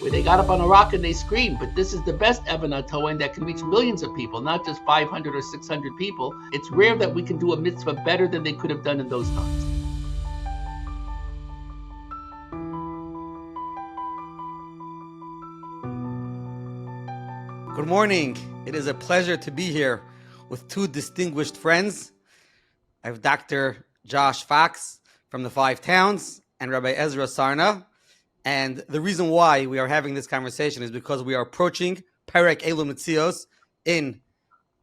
where they got up on a rock and they screamed. But this is the best Evan HaToen that can reach millions of people, not just 500 or 600 people. It's rare that we can do a mitzvah better than they could have done in those times. Good morning. It is a pleasure to be here with two distinguished friends. I have Dr. Josh Fox from the Five Towns and Rabbi Ezra Sarna. And the reason why we are having this conversation is because we are approaching Perek Elu Metzios in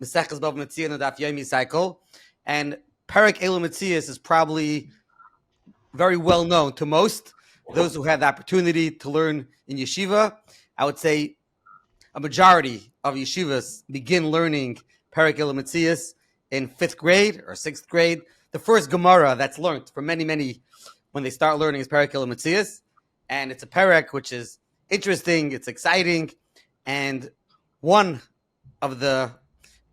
Maseches Bava Metzia in the Daf Yomi cycle. And Perek Elu Metzios is probably very well known to most, those who had the opportunity to learn in yeshiva. I would say a majority of yeshivas begin learning Perek Elu Metzios in 5th grade or 6th grade. The first Gemara that's learned for many, when they start learning is Perek Elu Metzios. And it's a perek which is interesting, it's exciting. And one of the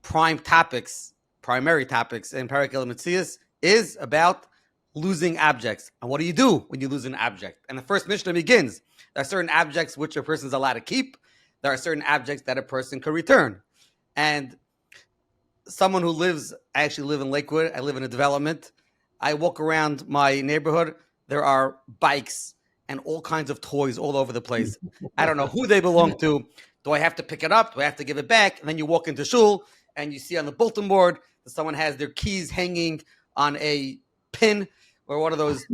primary topics in Perek Elu Metzios is about losing objects. And what do you do when you lose an object? And the first Mishnah begins. There are certain objects which a person is allowed to keep. There are certain objects that a person could return. And someone who lives, I actually live in Lakewood, I live in a development. I walk around my neighborhood, there are bikes and all kinds of toys all over the place. I don't know who they belong to. Do I have to pick it up? Do I have to give it back? And then you walk into shul and you see on the bulletin board that someone has their keys hanging on a pin or one of those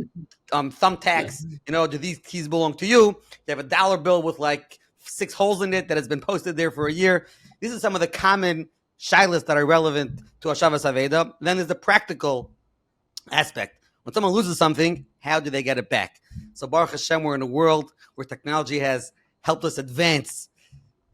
thumbtacks. Do these keys belong to you? You have a dollar bill with like 6 holes in it that has been posted there for a year. These are some of the common shilas that are relevant to Hashavas Aveda. Then there's the practical aspect. When someone loses something, how do they get it back? So Baruch Hashem, we're in a world where technology has helped us advance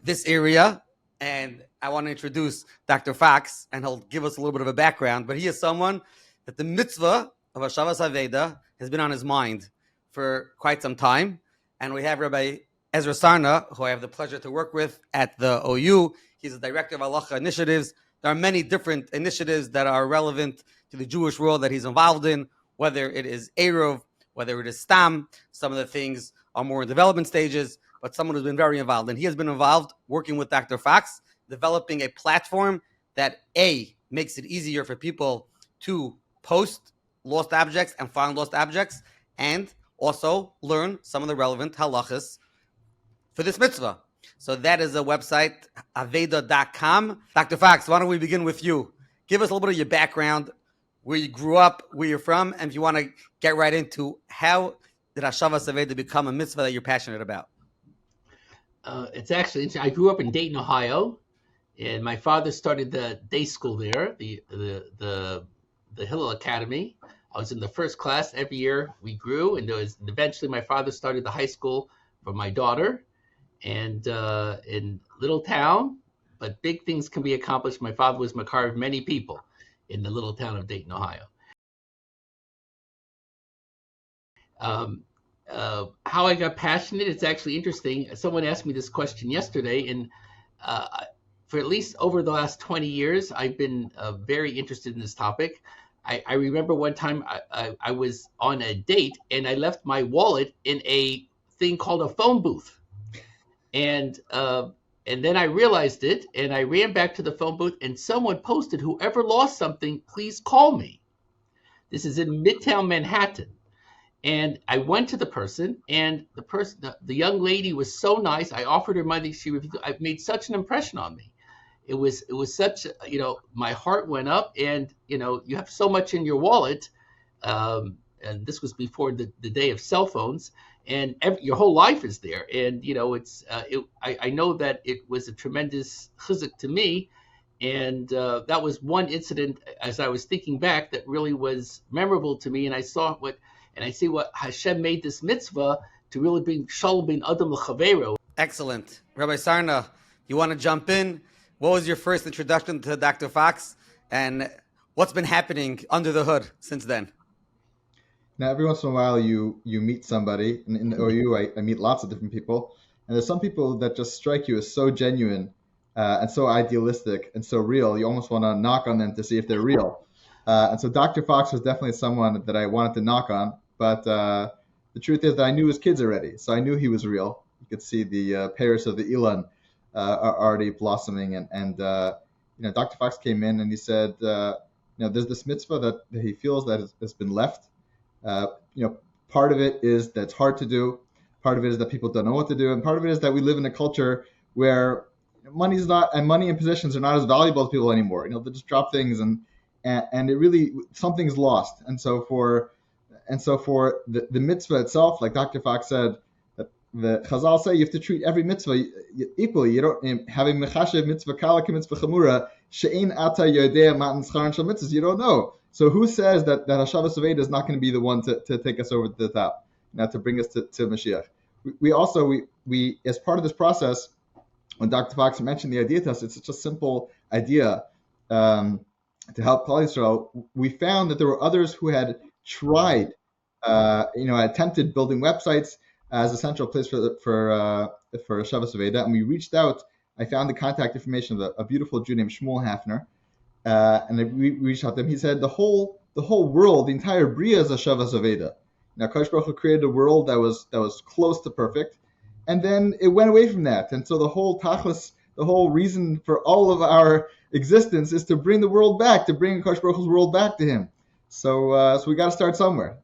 this area. And I want to introduce Dr. Fox, and he'll give us a little bit of a background. But he is someone that the mitzvah of Hashavas Aveda has been on his mind for quite some time. And we have Rabbi Ezra Sarna, who I have the pleasure to work with at the OU. He's the director of Halacha initiatives. There are many different initiatives that are relevant to the Jewish world that he's involved in, whether it is Eruv, whether it is Stam. Some of the things are more in development stages, but someone who's been very involved. And he has been involved working with Dr. Fox, developing a platform that, A, makes it easier for people to post lost objects and find lost objects, and also learn some of the relevant halachas for this mitzvah. So that is a website, aveda.com. Dr. Fox, why don't we begin with you? Give us a little bit of your background, where you grew up, where you're from, and if you want to get right into how did Hashavas Aveda become a mitzvah that you're passionate about? It's actually, I grew up in Dayton, Ohio, and my father started the day school there, the Hillel Academy. I was in the first class. Every year we grew, and eventually my father started the high school for my daughter. And in little town, but big things can be accomplished. My father was makar of many people in the little town of Dayton, Ohio. How I got passionate, it's actually interesting. Someone asked me this question yesterday, and for at least over the last 20 years, I've been very interested in this topic. I remember one time I was on a date, and I left my wallet in a thing called a phone booth. And then I realized it, and I ran back to the phone booth, and someone posted, "Whoever lost something, please call me." This is in Midtown Manhattan. And I went to the person, and the young lady was so nice. I offered her money. It made such an impression on me. It was such, my heart went up, and, you have so much in your wallet. And this was before the day of cell phones, and your whole life is there. And, I know that it was a tremendous chizuk to me. And that was one incident, as I was thinking back, that really was memorable to me. And I see what Hashem made this mitzvah to really bring shalom bin adam l'chavero. Excellent. Rabbi Sarna, you want to jump in? What was your first introduction to Dr. Fox, and what's been happening under the hood since then? Now, every once in a while, you meet somebody. In the OU, I meet lots of different people. And there's some people that just strike you as so genuine and so idealistic and so real. You almost want to knock on them to see if they're real. And so Dr. Fox was definitely someone that I wanted to knock on. But the truth is that I knew his kids already. So I knew he was real. He could see the pears of the Elan are already blossoming. And Dr. Fox came in and he said, there's this mitzvah that he feels that has been left. Part of it is that it's hard to do. Part of it is that people don't know what to do, and part of it is that we live in a culture where money and possessions are not as valuable to people anymore. They just drop things, and it really, something's lost. And so for the mitzvah itself, like Dr. Fox said, the Chazal say you have to treat every mitzvah equally. You don't have a mechashev mitzvah kala mitzvah chamura she'ein ata yodea matan scharan shel mitzvahs. You don't know. So who says that Hashavas Aveda is not going to be the one to take us over the top, to bring us to Mashiach? We also as part of this process, when Dr. Fox mentioned the idea to us, it's such a simple idea to help Klal Yisrael. We found that there were others who had tried, attempted building websites as a central place for Hashavas Aveda, and we reached out. I found the contact information of a beautiful Jew named Shmuel Hafner. And we reached out to him. He said the whole world, the entire Bria is a Hashavas Aveda. Now, Kadosh Baruch Hu created a world that was close to perfect, and then it went away from that. And so the whole tachlis, the whole reason for all of our existence is to bring the world back, to bring Kadosh Baruch Hu's world back to Him. So we got to start somewhere.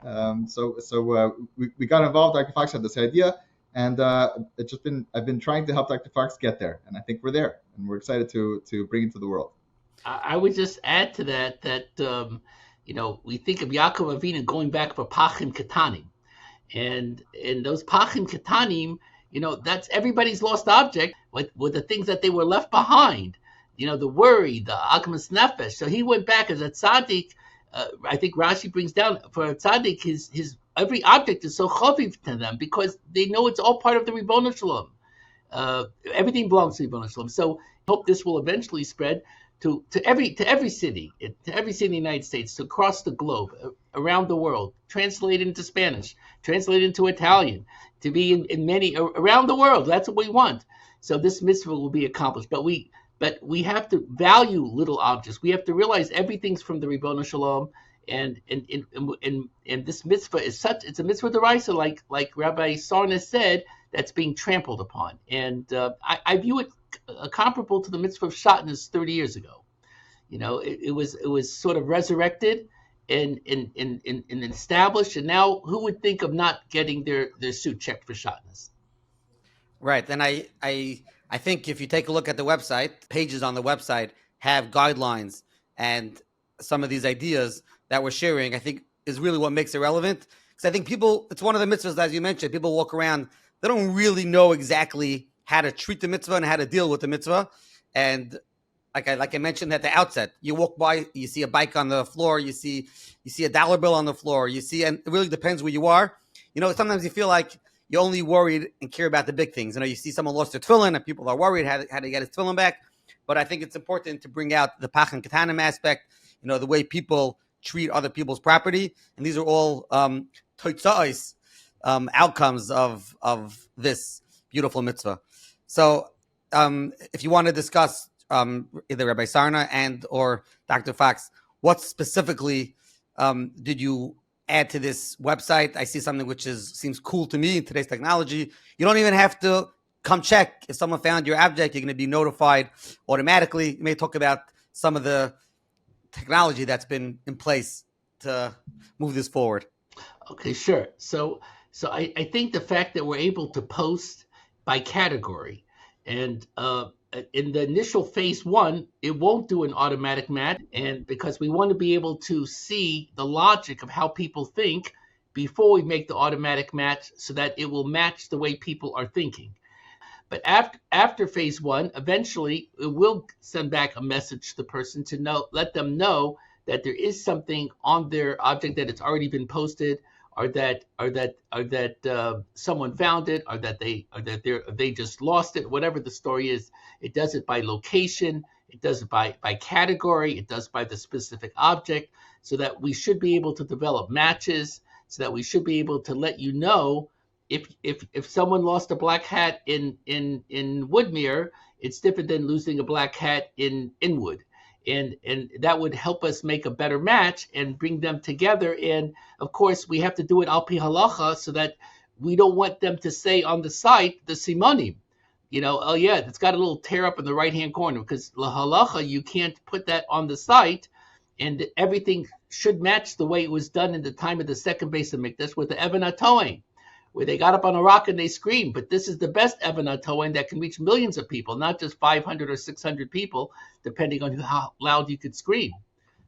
We got involved. Dr. Fox had this idea, and I've been trying to help Dr. Fox get there, and I think we're there, and we're excited to bring it to the world. I would just add to that we think of Yaakov Avinu going back for Pachim Ketanim, and those Pachim Ketanim, that's everybody's lost object with the things that they were left behind, the worry, the Agmas Nefesh. So he went back as a tzaddik. I think Rashi brings down for a tzaddik, his every object is so chaviv to them because they know it's all part of the Ribono Shalom. Everything belongs to Ribono Shalom. So I hope this will eventually spread to every city in the United States, to across the globe, around the world, translate into Spanish, translate into Italian, to be in many around the world. That's what we want. So this mitzvah will be accomplished. But we have to value little objects. We have to realize everything's from the Ribono Shalom, and this mitzvah it's a mitzvah d'oraisa, like Rabbi Sarna said, that's being trampled upon. And I view it comparable to the mitzvah of Shatnez 30 years ago. It was sort of resurrected and established, and now who would think of not getting their suit checked for Shatnez? Right, and I think if you take a look at the website, pages on the website have guidelines, and some of these ideas that we're sharing, I think, is really what makes it relevant. Because I think it's one of the mitzvahs, as you mentioned, people walk around, they don't really know exactly how to treat the mitzvah and how to deal with the mitzvah. And like I mentioned at the outset, you walk by, you see a bike on the floor, you see a dollar bill on the floor, and it really depends where you are. Sometimes you feel like you're only worried and care about the big things. You see someone lost their tefillin and people are worried how to get his tefillin back. But I think it's important to bring out the Pachim Ketanim aspect, the way people treat other people's property. And these are all toitza'os, outcomes of this beautiful mitzvah. So if you want to discuss either Rabbi Sarna and or Dr. Fox, what specifically did you add to this website? I see something which seems cool to me in today's technology. You don't even have to come check. If someone found your object, you're going to be notified automatically. You may talk about some of the technology that's been in place to move this forward. Okay, sure. So I think the fact that we're able to post by category, and in the initial phase one, it won't do an automatic match, and because we want to be able to see the logic of how people think before we make the automatic match, so that it will match the way people are thinking. But after phase one, eventually it will send back a message to the person to let them know that there is something on their object that it's already been posted, or that someone found it, or that they just lost it. Whatever the story is, it does it by location, it does it by category, it does by the specific object, so that we should be able to develop matches, so that we should be able to let you know if someone lost a black hat in Woodmere, it's different than losing a black hat in Inwood. And that would help us make a better match and bring them together. And of course, we have to do it al pi halacha, so that we don't want them to say on the site the simonim. Oh yeah, it's got a little tear up in the right hand corner, because la halacha, you can't put that on the site, and everything should match the way it was done in the time of the second Beis Hamikdash with the Even HaTohen, where they got up on a rock and they screamed. But this is the best Even HaTohen that can reach millions of people, not just 500 or 600 people, depending on how loud you could scream.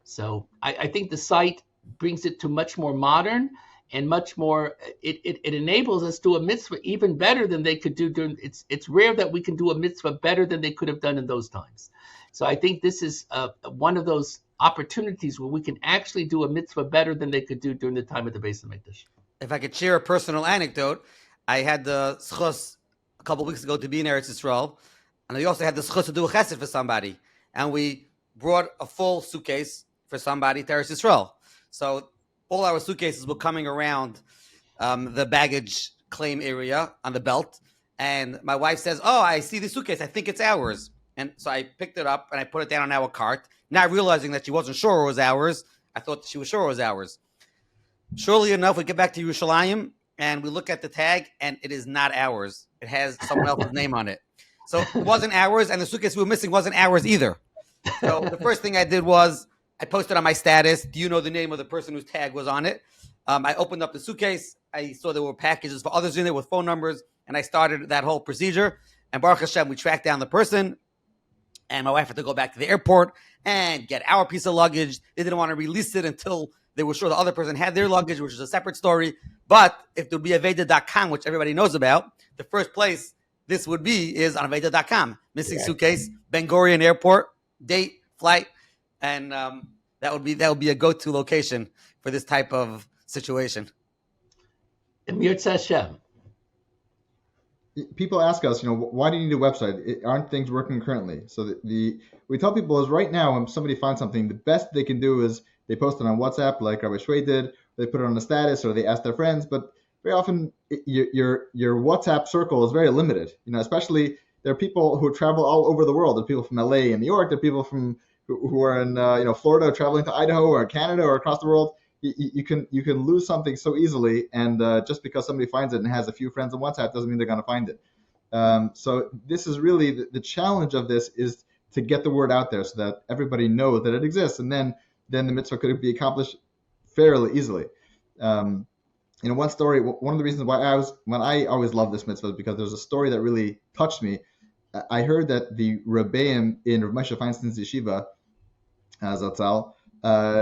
So I think the site brings it to much more modern and much more. It enables us to do a mitzvah even better than they could do during. It's rare that we can do a mitzvah better than they could have done in those times. So I think this is one of those opportunities where we can actually do a mitzvah better than they could do during the time of the Beis Hamikdash. If I could share a personal anecdote, I had the schus a couple of weeks ago to be in Eretz Yisrael, and I also had the schus to do a chesed for somebody, and we brought a full suitcase for somebody to Eretz Yisrael. So all our suitcases were coming around the baggage claim area on the belt, and my wife says, "Oh, I see the suitcase. I think it's ours." And so I picked it up and I put it down on our cart, not realizing that she wasn't sure it was ours. I thought she was sure it was ours. Surely enough, we get back to Yerushalayim and we look at the tag, and it is not ours. It has someone else's name on it. So it wasn't ours, and the suitcase we were missing wasn't ours either. So the first thing I did was I posted on my status, "Do you know the name of the person whose tag was on it?" I opened up the suitcase. I saw there were packages for others in it with phone numbers, and I started that whole procedure. And Baruch Hashem, we tracked down the person, and my wife had to go back to the airport and get our piece of luggage. They didn't want to release it until they were sure the other person had their luggage, which is a separate story. But if there would be Aveda.com, which everybody knows about, the first place this would be is on Aveda.com. Missing suitcase, Ben Gurion Airport, date, flight, and that would be a go-to location for this type of situation. Emir Hashem. People ask us, why do you need a website? Aren't things working currently? So we tell people is right now, when somebody finds something, the best they can do is they post it on WhatsApp, like Rabbi Schwed did. They put it on a status, or they ask their friends. But very often, your WhatsApp circle is very limited. Especially there are people who travel all over the world. There are people from LA and New York. There are people from who are in Florida, traveling to Idaho or Canada or across the world. You can lose something so easily, and just because somebody finds it and has a few friends on WhatsApp doesn't mean they're going to find it. So this is really the challenge of this, is to get the word out there so that everybody knows that it exists, and then the mitzvah could be accomplished fairly easily. One story. One of the reasons why I always loved this mitzvah is because there's a story that really touched me. I heard that the Rebbeim in Rav Moshe Feinstein's yeshiva, Zatzal,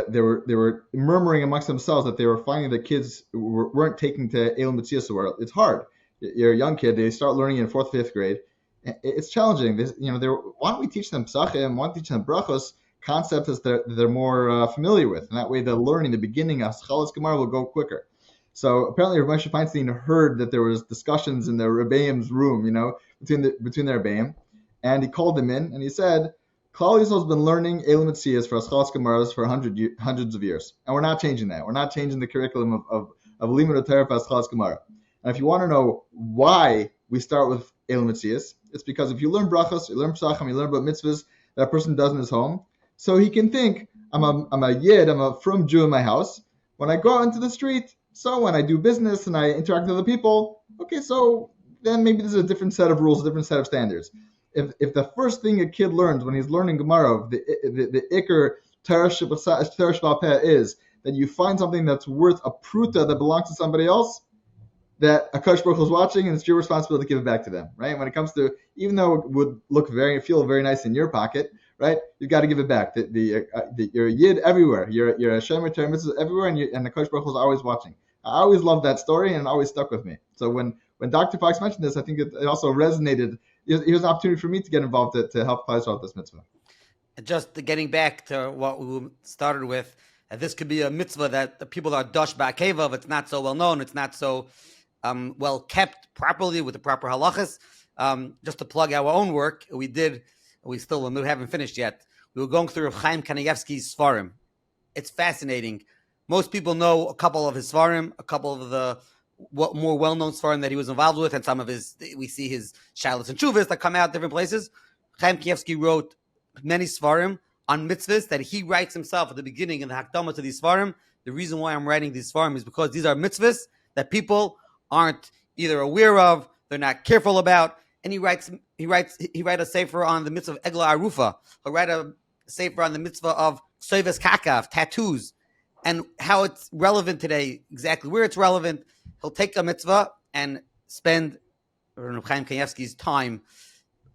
they were murmuring amongst themselves that they were finding that kids weren't taking to Elam B'tzias, where it's hard. You're a young kid; they start learning in 4th, 5th grade. It's challenging. Why don't we teach them psachim? Why don't we teach them brachos, concepts that they're more familiar with, and that way the learning, the beginning of Chalas Gemara will go quicker. So apparently, Rav Moshe Feinstein heard that there was discussions in the Rebbeim's room, between their Rebbeim, and he called them in and he said, Klal Yisrael has been learning Elam Tziyas for Chalas Gemaras for hundreds of years, and we're not changing that. We're not changing the curriculum of Limud Torah for Chalas Gemara. And if you want to know why we start with Elam Tziyas, it's because if you learn brachos, you learn psachim, you learn about mitzvahs that a person does in his home, so he can think, I'm a yid, I'm a frum Jew in my house. When I go out into the street, so when I do business and I interact with other people, okay, so then maybe there's a different set of rules, a different set of standards. If the first thing a kid learns when he's learning Gemara, the Iker Teresh Shval Peh is that you find something that's worth a pruta that belongs to somebody else, that Akash Baruch Hu is watching, and it's your responsibility to give it back to them, right? When it comes to, even though it would feel very nice in your pocket, right? You've got to give it back. You're a yid everywhere. You're a shemer Torah mitzvah everywhere, and the Akash Baruch Hu is always watching. I always loved that story, and it always stuck with me. So when Dr. Fox mentioned this, I think it also resonated. Here's an opportunity for me to get involved to help Klal Yisrael with this mitzvah. Just getting back to what we started with, this could be a mitzvah that the people are dosh ba'akev of. It's not so well known. It's not so well kept properly with the proper halachas. Just to plug our own work, we haven't finished yet. We were going through Chaim Kanievsky's Svarim. It's fascinating. Most people know a couple of his Svarim, a couple of the more well-known Svarim that he was involved with, and some of we see his Shilas and Chuvas that come out different places. Chaim Kanievsky wrote many Svarim on mitzvahs that he writes himself at the beginning in the Hakdama to these Svarim. The reason why I'm writing these Svarim is because these are mitzvahs that people aren't either aware of, they're not careful about. And he writes a sefer on the mitzvah of Egla Arufa. He'll write a sefer on the mitzvah of Soives Kakav, tattoos, and how it's relevant today, exactly where it's relevant. He'll take a mitzvah and spend Reb Chaim Kanievsky's time,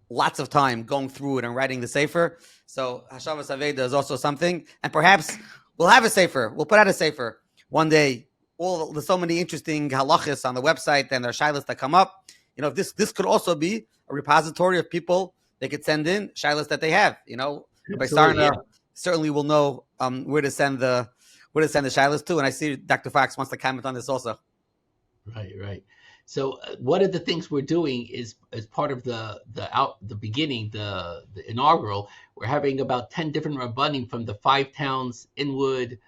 lots of time going through it and writing the sefer. So Hashavas Aveda is also something, and perhaps we'll have a sefer. We'll put out a sefer one day. There's so many interesting halachas on the website, and there are shilas that come up. This could also be a repository of people they could send in shilas that they have. By Sarna certainly will know where to send the shilas to. And I see Dr. Fox wants to comment on this also. Right. So one of the things we're doing is as part of the beginning, the inaugural, we're having about 10 different rabbanim from the 5 towns, Inwood,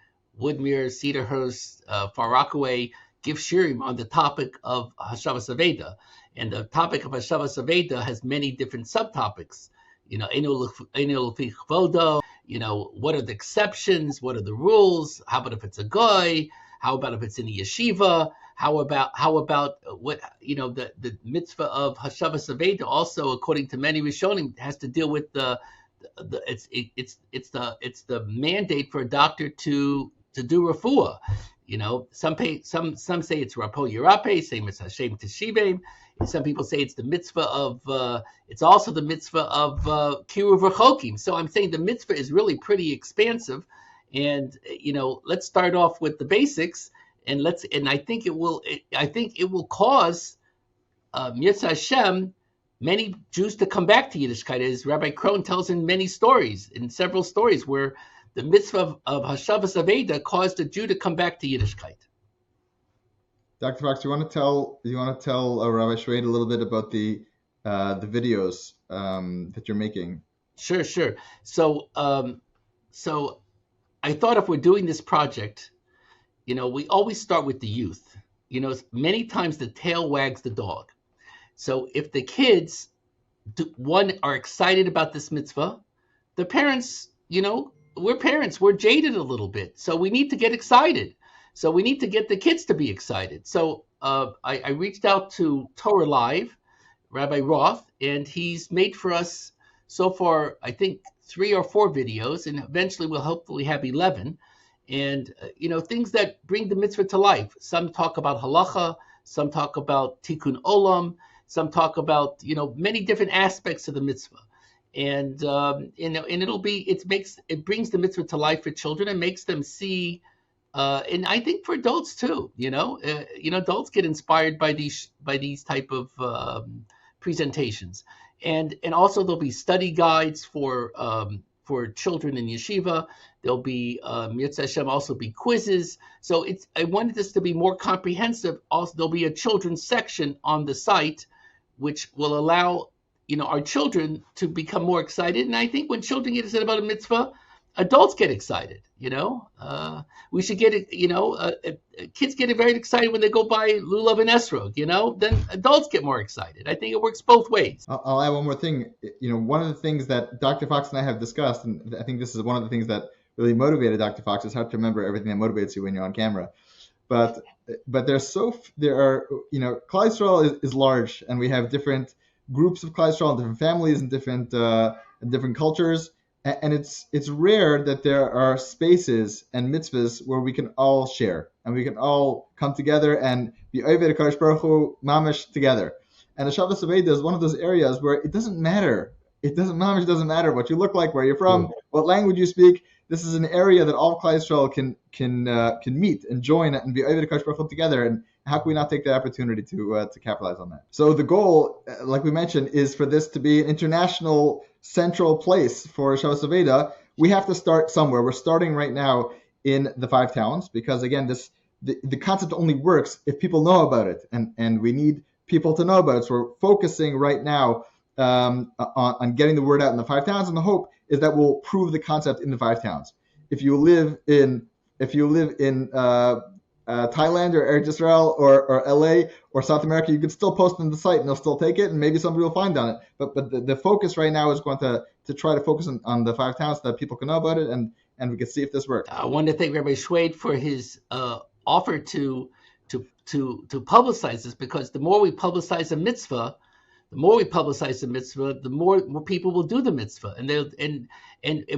Woodmere, Cedarhurst, Far Rockaway, give shirim on the topic of Hashavas Aveda. And the topic of Hashavas Aveda has many different subtopics. What are the exceptions? What are the rules? How about if it's a goy? How about if it's in a yeshiva? How about what the mitzvah of Hashavas Aveda also, according to many Rishonim, has to deal with it's the mandate for a doctor to do refuah. Some say it's Rapo Yerape, same as Hashem Teshivim. Some people say it's the mitzvah of it's also the mitzvah of Kiruv Rechokim. So I'm saying the mitzvah is really pretty expansive, and let's start off with the basics, and I think it will cause Mitzvah Hashem, many Jews to come back to Yiddishkeit, as Rabbi Krohn tells in several stories where the mitzvah of Hashavas Aveda caused a Jew to come back to Yiddishkeit. Dr. Fox, you want to tell Rabbi Schwed a little bit about the videos that you're making? Sure. So I thought if we're doing this project, we always start with the youth. Many times the tail wags the dog. So if the kids, are excited about this mitzvah, the parents, we're parents, we're jaded a little bit. So we need to get excited. So we need to get the kids to be excited. So I reached out to Torah Live, Rabbi Roth, and he's made for us so far, I think, 3 or 4 videos, and eventually we'll hopefully have 11. And, things that bring the mitzvah to life. Some talk about halacha, some talk about tikkun olam, some talk about, many different aspects of the mitzvah. And, it brings the mitzvah to life for children and makes them see. And I think for adults too, adults get inspired by these type of presentations, and also there'll be study guides for children in yeshiva. There'll be Mitzvah Hashem also be quizzes. So I wanted this to be more comprehensive. Also, there'll be a children's section on the site, which will allow our children to become more excited. And I think when children get excited about a mitzvah, adults get excited. We should get it. Kids get very excited when they go by Lulav and Esrog. Then adults get more excited. I think it works both ways. I'll add one more thing. One of the things that Dr. Fox and I have discussed, and I think this is one of the things that really motivated Dr. Fox, is how to remember everything that motivates you when you're on camera. But there are Klal Yisrael is large, and we have different groups of Klal Yisrael and different families and different cultures. And it's rare that there are spaces and mitzvahs where we can all share and we can all come together and be Oved HaKadosh Baruch Hu mamash together. And Hashavas Aveda is one of those areas where it doesn't matter. Mamash doesn't matter what you look like, where you're from, what language you speak. This is an area that all Klal Yisrael can meet and join and be Oved HaKadosh Baruch Hu together. And how can we not take that opportunity to capitalize on that? So the goal, like we mentioned, is for this to be an international central place for Hashavas Aveda. We have to start somewhere. We're starting right now in the 5 towns because, again, the concept only works if people know about it, and we need people to know about it. So we're focusing right now on getting the word out in the 5 towns, and the hope is that we'll prove the concept in the 5 towns. If you live in Thailand or Eretz Israel or LA or South America, you could still post on the site and they'll still take it, and maybe somebody will find on it. But the focus right now is going to try to focus on the 5 towns so that people can know about it, and we can see if this works. I want to thank Rabbi Schwed for his offer to to publicize this, because the more we publicize a mitzvah, the more people will do the mitzvah. And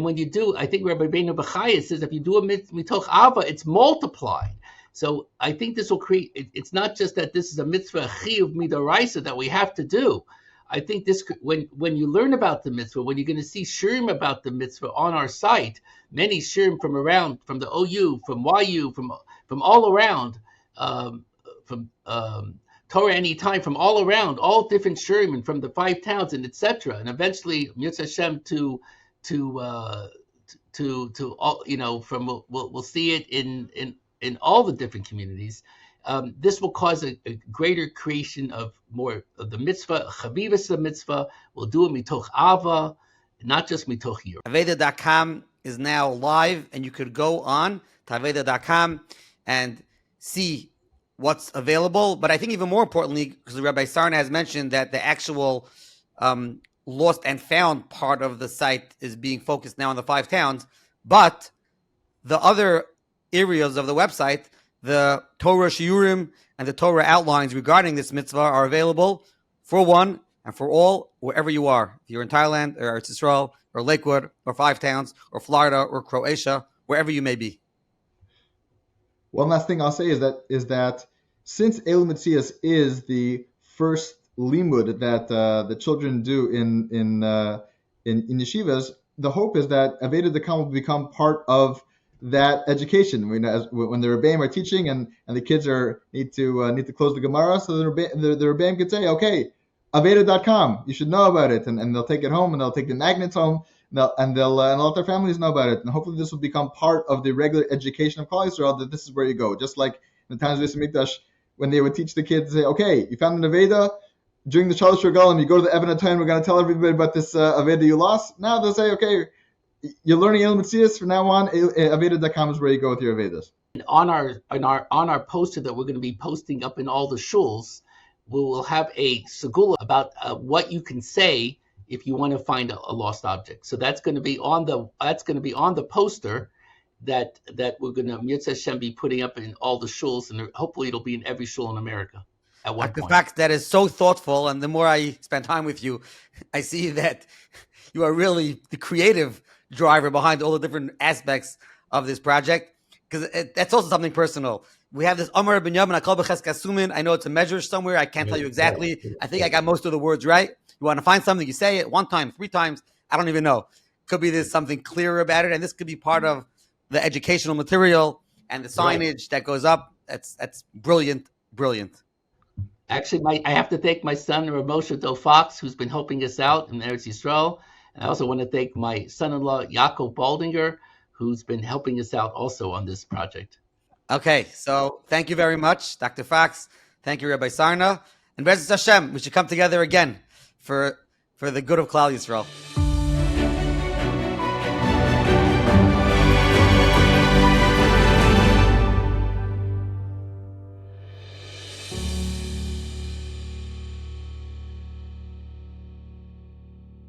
when you do, I think Rabbi Beinu Bachaya says, if you do a mitzvah mitoch ava, it's multiplied. So I think this will create. It's not just that this is a mitzvah chiyuv midaraisa that we have to do. I think this, when you learn about the mitzvah, when you're going to see shirim about the mitzvah on our site, many shirim from the OU, from YU, from all around, from Torah Anytime, from all around, all different shirim, and from the 5 towns, and etc. And eventually, Mitzvah Hashem to all, from we'll see it in all the different communities. This will cause a greater creation of more of the mitzvah, chavivas the mitzvah. We'll do it mitoch ava, not just mitoch yir. Aveda.com is now live, and you could go on to Aveda.com and see what's available. But I think even more importantly, because Rabbi Sarna has mentioned that the actual lost and found part of the site is being focused now on the 5 towns, but the other areas of the website, the Torah shiurim and the Torah outlines regarding this mitzvah, are available for one and for all, wherever you are. If you're in Thailand or Eretz Yisrael or Lakewood or 5 towns or Florida or Croatia, wherever you may be. One last thing I'll say is that since Eilu Metzias is the first limud that the children do in yeshivas, the hope is that Aveda.com will become part of that education. When the Rebbeim are teaching and the kids need to close the Gemara, so the Rebbeim could say, okay, Aveda.com, you should know about it, and they'll take it home, and they'll take the magnets home, and they'll let their families know about it, and hopefully this will become part of the regular education of Klal Yisrael, that this is where you go. Just like in the times of Beis Hamikdash, when they would teach the kids, say, okay, you found an Aveda during the Shalosh Regalim, you go to the Even HaToyin, we're going to tell everybody about this Aveda you lost. Now they'll say, okay, you're learning Eilu Metzias from now on. Aveda.com is where you go with your Avedas. And on our poster that we're going to be posting up in all the shuls, we will have a segula about what you can say if you want to find a lost object. So that's going to be on the poster that we're going to Mitzvah Hashem be putting up in all the shuls, and hopefully it'll be in every shul in America at one point. The fact that is so thoughtful, and the more I spend time with you, I see that you are really the creative driver behind all the different aspects of this project, because that's also something personal. We have this Amar Ben Yamin Akal B'Cheskas Sumin. I know it's a measure somewhere. I can't tell you exactly. I think I got most of the words right. You want to find something, you say it 1 time, 3 times. I don't even know. Could be there's something clearer about it, and this could be part of the educational material and the signage that goes up. That's brilliant. Actually, I have to thank my son, Rav Moshe Do Fox, who's been helping us out in Eretz Yisrael. And I also want to thank my son-in-law, Yaakov Baldinger, who's been helping us out also on this project. Okay, so thank you very much, Dr. Fox. Thank you, Rabbi Sarna. And B'ezras Hashem, we should come together again for the good of Klal Yisrael.